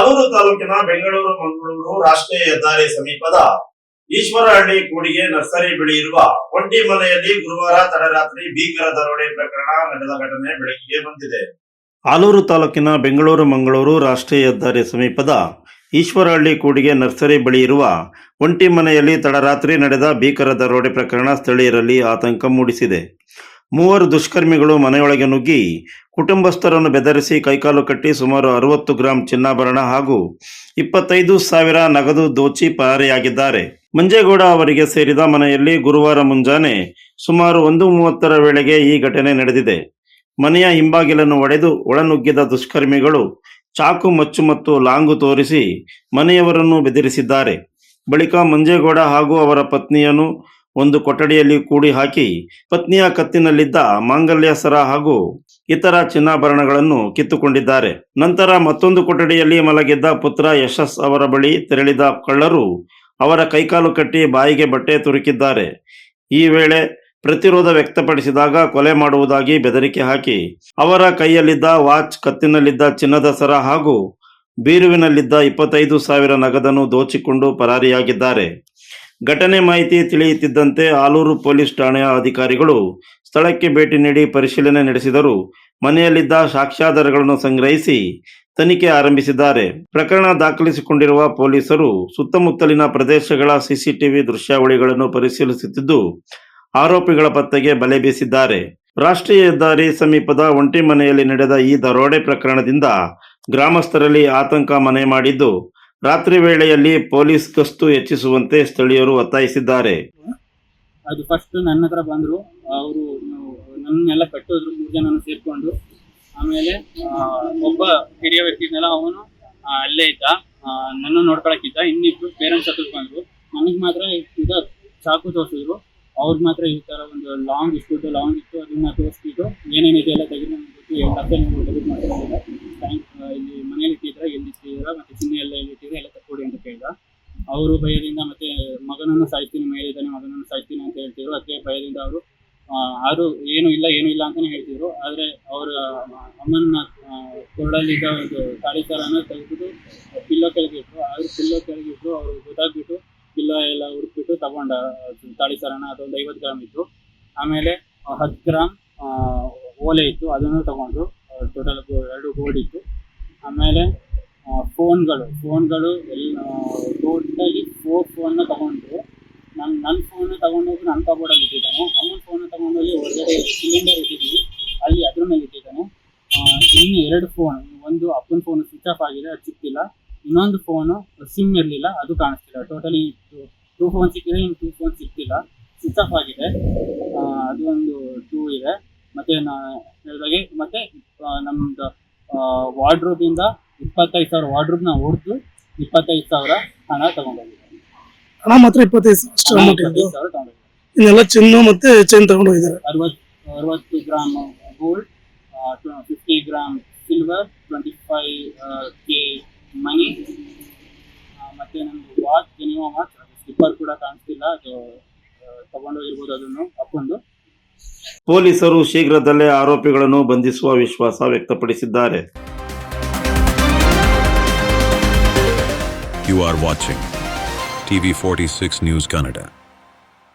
ಆಲೂರು ತಾಲೂಕಿನ ಬೆಂಗಳೂರು ಮಂಗಳೂರು ರಾಷ್ಟ್ರೀಯ ಹೆದ್ದಾರಿ ಸಮೀಪದ ಈಶ್ವರಹಳ್ಳಿ ಕೂಡಿಗೆ ನರ್ಸರಿ ಬಳಿ ಇರುವ ಒಂಟಿ ಮನೆಯಲ್ಲಿ ಗುರುವಾರ ತಡರಾತ್ರಿ ಭೀಕರ ದರೋಡೆ ಪ್ರಕರಣ ನಡೆದ ಘಟನೆ ಬೆಳಕಿಗೆ ಬಂದಿದೆ. ಆಲೂರು ತಾಲೂಕಿನ ಬೆಂಗಳೂರು ಮಂಗಳೂರು ರಾಷ್ಟ್ರೀಯ ಹೆದ್ದಾರಿ ಸಮೀಪದ ಈಶ್ವರಹಳ್ಳಿ ಕೂಡಿಗೆ ನರ್ಸರಿ ಬಳಿ ಇರುವ ಒಂಟಿ ಮನೆಯಲ್ಲಿ ತಡರಾತ್ರಿ ನಡೆದ ಭೀಕರ ದರೋಡೆ ಪ್ರಕರಣ ಸ್ಥಳೀಯರಲ್ಲಿ ಆತಂಕ ಮೂಡಿಸಿದೆ. ಮೂವರು ದುಷ್ಕರ್ಮಿಗಳು ಮನೆಯೊಳಗೆ ನುಗ್ಗಿ ಕುಟುಂಬಸ್ಥರನ್ನು ಬೆದರಿಸಿ ಕೈಕಾಲು ಕಟ್ಟಿ ಸುಮಾರು 60 ಗ್ರಾಂ ಚಿನ್ನಾಭರಣ ಹಾಗೂ 25,000 ನಗದು ದೋಚಿ ಪರಾರಿಯಾಗಿದ್ದಾರೆ. ಮಂಜೇಗೌಡ ಅವರಿಗೆ ಸೇರಿದ ಮನೆಯಲ್ಲಿ ಗುರುವಾರ ಮುಂಜಾನೆ ಸುಮಾರು 1:30 ವೇಳೆಗೆ ಈ ಘಟನೆ ನಡೆದಿದೆ. ಮನೆಯ ಹಿಂಬಾಗಿಲನ್ನು ಒಡೆದು ಒಳನುಗ್ಗಿದ ದುಷ್ಕರ್ಮಿಗಳು ಚಾಕು, ಮಚ್ಚು ಮತ್ತು ಲಾಂಗು ತೋರಿಸಿ ಮನೆಯವರನ್ನು ಬೆದರಿಸಿದ್ದಾರೆ. ಬಳಿಕ ಮಂಜೇಗೌಡ ಹಾಗೂ ಅವರ ಪತ್ನಿಯನ್ನು ಒಂದು ಕೊಠಡಿಯಲ್ಲಿ ಕೂಡಿ ಹಾಕಿ ಪತ್ನಿಯ ಕತ್ತಿನಲ್ಲಿದ್ದ ಮಾಂಗಲ್ಯ ಸರ ಹಾಗೂ ಇತರ ಚಿನ್ನಾಭರಣಗಳನ್ನು ಕಿತ್ತುಕೊಂಡಿದ್ದಾರೆ. ನಂತರ ಮತ್ತೊಂದು ಕೊಠಡಿಯಲ್ಲಿ ಮಲಗಿದ್ದ ಪುತ್ರ ಯಶಸ್ ಅವರ ಬಳಿ ತೆರಳಿದ ಕಳ್ಳರು ಅವರ ಕೈಕಾಲು ಕಟ್ಟಿ ಬಾಯಿಗೆ ಬಟ್ಟೆ ತುರುಕಿದ್ದಾರೆ. ಈ ವೇಳೆ ಪ್ರತಿರೋಧ ವ್ಯಕ್ತಪಡಿಸಿದಾಗ ಕೊಲೆ ಮಾಡುವುದಾಗಿ ಬೆದರಿಕೆ ಹಾಕಿ ಅವರ ಕೈಯಲ್ಲಿದ್ದ ವಾಚ್, ಕತ್ತಿನಲ್ಲಿದ್ದ ಚಿನ್ನದ ಸರ ಹಾಗೂ ಬೀರುವಿನಲ್ಲಿದ್ದ 25,000 ನಗದನ್ನು ದೋಚಿಕೊಂಡು ಪರಾರಿಯಾಗಿದ್ದಾರೆ. ಘಟನೆ ಮಾಹಿತಿ ತಿಳಿಯುತ್ತಿದ್ದಂತೆ ಆಲೂರು ಪೊಲೀಸ್ ಠಾಣೆಯ ಅಧಿಕಾರಿಗಳು ಸ್ಥಳಕ್ಕೆ ಭೇಟಿ ನೀಡಿ ಪರಿಶೀಲನೆ ನಡೆಸಿದರು. ಮನೆಯಲ್ಲಿದ್ದ ಸಾಕ್ಷ್ಯಾಧಾರಗಳನ್ನು ಸಂಗ್ರಹಿಸಿ ತನಿಖೆ ಆರಂಭಿಸಿದ್ದಾರೆ. ಪ್ರಕರಣ ದಾಖಲಿಸಿಕೊಂಡಿರುವ ಪೊಲೀಸರು ಸುತ್ತಮುತ್ತಲಿನ ಪ್ರದೇಶಗಳ ಸಿಸಿಟಿವಿ ದೃಶ್ಯಾವಳಿಗಳನ್ನು ಪರಿಶೀಲಿಸುತ್ತಿದ್ದು ಆರೋಪಿಗಳ ಪತ್ತೆಗೆ ಬಲೆ ಬೀಸಿದ್ದಾರೆ. ರಾಷ್ಟ್ರೀಯ ಹೆದ್ದಾರಿ ಸಮೀಪದ ಒಂಟಿ ಮನೆಯಲ್ಲಿ ನಡೆದ ಈ ದರೋಡೆ ಪ್ರಕರಣದಿಂದ ಗ್ರಾಮಸ್ಥರಲ್ಲಿ ಆತಂಕ ಮನೆ ಮಾಡಿದ್ದು, ರಾತ್ರಿ ವೇಳೆಯಲ್ಲಿ ಪೊಲೀಸ್ ಗಸ್ತು ಹೆಚ್ಚಿಸುವಂತೆ ಸ್ಥಳೀಯರು ಒತ್ತಾಯಿಸಿದ್ದಾರೆ. ಅದು ಫಸ್ಟ್ ನನ್ನ ಹತ್ರ ಬಂದರು, ಅವರು ನನ್ನೆಲ್ಲ ಕಟ್ಟೋದ್ರು, 3 ಜನ ಸೇರ್ಕೊಂಡು. ಆಮೇಲೆ ಒಬ್ಬ ಹಿರಿಯ ವ್ಯಕ್ತಿ ಇದ್ನಲ್ಲ, ಅವನು ಅಲ್ಲೇ ಇದ್ದ, ನನ್ನ ನೋಡ್ಕೊಳಕ್ಕಿದ್ದ. ಇನ್ನಿಬ್ರು ಪೇರೆಂಟ್ಸ್ ಹತ್ರ ಬಂದರು. ನನಗೆ ಮಾತ್ರ ಇದು ಚಾಕು ತೋರಿಸಿದ್ರು. ಅವ್ರಿಗೆ ಮಾತ್ರ ಈ ಥರ ಒಂದು ಲಾಂಗ್ ಇತ್ತು, ಅದನ್ನ ತೋರಿಸ್ಬಿಟ್ಟು ಏನೇನಿದೆ ಎಲ್ಲ ತೆಗೆದು ತೆಗೆದು ಮಾಡ್ಕೊಂಡಿದ್ದ. ಇಲ್ಲಿ ಮನೇಲಿ ಇಟ್ಟಿದ್ರ, ಎಲ್ಲಿ ಇಟ್ಟಿದ್ರ, ಮತ್ತೆ ಚಿನ್ನ ಎಲ್ಲ ಎಲ್ಲಿ ಇಟ್ಟಿದ್ರೆ ಎಲ್ಲ ತಕ್ಕೊಡಿ ಅಂತ ಕೇಳಿದ. ಅವರು ಭಯದಿಂದ ಮತ್ತೆ ಮಗನನ್ನು ಸಾಯ್ತೀನಿ, ಮೇಲಿದ್ದಾನೆ ಮಗನನ್ನು ಸಾಯ್ತೀನಿ ಅಂತ ಹೇಳ್ತಿದ್ರು. ಅದಕ್ಕೆ ಭಯದಿಂದ ಅವರು ಏನು ಇಲ್ಲ ಅಂತಾನೆ ಹೇಳ್ತಿದ್ರು. ಆದರೆ ಅವರ ಅಮ್ಮನ ಕೊರಳಲ್ಲಿದ್ದ ಒಂದು ತಾಳಿ ಥರನ ತೆಗೆದ್ಬಿಟ್ಟು ಪಿಲ್ಲೋ ಕೆಳಗಿಟ್ರು. ಅವರು ಗೊತ್ತಾಗ್ಬಿಟ್ಟು ಪಿಲ್ಲೋ ಎಲ್ಲ ಹುಡುಕ್ಬಿಟ್ಟು ತಗೊಂಡ ತಾಳಿ ಸರನ. ಅದೊಂದು 50 ಗ್ರಾಮ್ ಇತ್ತು. ಆಮೇಲೆ 10 ಗ್ರಾಮ್ ಓಲೆ ಇತ್ತು, ಅದನ್ನು ತಗೊಂಡ್ರು. ಟೋಟಲ್ 2 ಗೋಲ್ಡ್ ಇತ್ತು. ಆಮೇಲೆ ಫೋನ್ಗಳು ಎಲ್ಲ ಟೋಟಲಿ 4 ಫೋನ್ನ ತಗೊಂಡ್ರು. ನನ್ನ ಫೋನ್ನ ತಗೊಂಡೋಗಿ ನನ್ನ ಕಬೋರ್ಡಲ್ಲಿ ಇಟ್ಟಿದ್ದಾನೆ. ಅಮ್ಮನ ಫೋನ್ನ ತಗೊಂಡೋಗಿ ಹೊರಗಡೆ ಸಿಲಿಂಡರ್ ಇಟ್ಟಿದ್ದೀವಿ, ಅಲ್ಲಿ ಅದ್ರ ಮೇಲೆ ಇಟ್ಟಿದ್ದಾನೆ. ಇನ್ನು 2 ಫೋನ್, ಒಂದು ಅಪ್ಪನ ಫೋನು ಸ್ವಿಚ್ ಆಫ್ ಆಗಿದೆ, ಅದು ಸಿಕ್ತಿಲ್ಲ. ಇನ್ನೊಂದು ಫೋನು ಸಿಮ್ ಇರಲಿಲ್ಲ, ಅದು ಕಾಣಿಸ್ತಿಲ್ಲ. ಟೋಟಲಿ 2 ಫೋನ್ ಸಿಕ್ಕಿದೆ, ಇನ್ನು 2 ಫೋನ್ ಸಿಕ್ತಿಲ್ಲ, ಸ್ವಿಚ್ ಆಫ್ ಆಗಿದೆ. ಅದು ಒಂದು 2 ಇದೆ. ಮತ್ತು ಹೇಳಿದಾಗೆ ಮತ್ತೆ ನಮ್ಮದು ವಾರ್ಡ್ರೋಬಿಂದ 25,000 ವಾರ್ಡ್ರೋಬ್ನ ಹೊಡೆದು 25,000 ಹಣ ತಗೊಂಡೋಗಿದ್ದಾರೆ. ಹಣ ಮಾತ್ರ 25,000 ತಗೊಂಡೋಗಿದ್ದಾರೆ. ಇನ್ನೆಲ್ಲ ಚಿನ್ನ ಮತ್ತೆ ಚೈನ್ ತಗೊಂಡೋಗಿದ್ದಾರೆ. 60 gram gold, 50 gram silver, 25K money, ಮತ್ತೆ ನಮ್ದು ವಾಚ್, ಜೆನಿವಾ ವಾಚ್, ಸ್ಲಿಪ್ಪರ್ ಕೂಡ ಕಾಣಿಸ್ತಿಲ್ಲ, ಅದು ತಗೊಂಡೋಗಿರ್ಬೋದು ಅದನ್ನು ಅಪ್ಪಂದು. ಪೊಲೀಸರು ಶೀಘ್ರದಲ್ಲೇ ಆರೋಪಿಗಳನ್ನು ಬಂಧಿಸುವ ವಿಶ್ವಾಸ ವ್ಯಕ್ತಪಡಿಸಿದ್ದಾರೆ. You are watching TV46 News Kannada.